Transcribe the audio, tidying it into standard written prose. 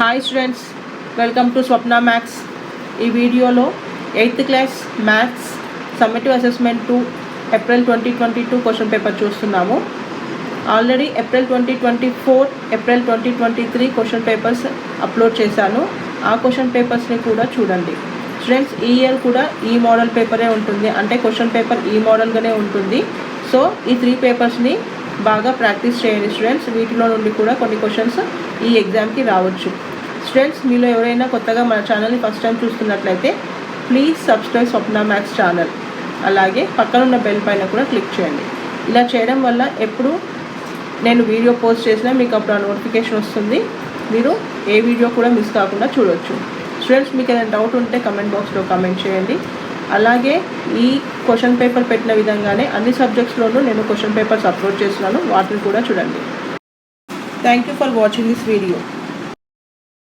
Hi students, welcome to Swapna maths. ఈ వీడియోలో 8th class maths summative assessment 2 April 2022 question paper చూస్తున్నాము. Already April 2024, April 2023 question papers upload చేశాను. ఆ question పేపర్స్ని కూడా చూడండి. స్టూడెంట్స్, ఈ ఇయర్ కూడా ఈ మోడల్ పేపరే ఉంటుంది, అంటే క్వశ్చన్ పేపర్ ఈ మోడల్గానే ఉంటుంది. సో ఈ 3 పేపర్స్ని బాగా ప్రాక్టీస్ చేయండి స్టూడెంట్స్. వీటిలో నుండి కూడా కొన్ని క్వశ్చన్స్ ఈ ఎగ్జామ్కి రావచ్చు. స్టూడెంట్స్, మీలో ఎవరైనా కొత్తగా మన ఛానల్ని ఫస్ట్ టైం చూస్తున్నట్లయితే please subscribe Swapna maths channel. అలాగే పక్కనున్న బెల్ పైన కూడా క్లిక్ చేయండి. ఇలా చేయడం వల్ల ఎప్పుడు నేను వీడియో పోస్ట్ చేసినా మీకు అప్పుడు ఆ నోటిఫికేషన్ వస్తుంది. మీరు ఏ వీడియో కూడా మిస్ కాకుండా చూడవచ్చు. స్టూడెంట్స్, మీకు ఏదైనా డౌట్ ఉంటే కమెంట్ బాక్స్లో కమెంట్ చేయండి. అలాగే ఈ క్వశ్చన్ పేపర్ పెట్టిన విధంగానే అన్ని సబ్జెక్ట్స్లోనూ నేను క్వశ్చన్ పేపర్స్ అప్లోడ్ చేస్తున్నాను, వాటిని కూడా చూడండి. Thank you for watching this video.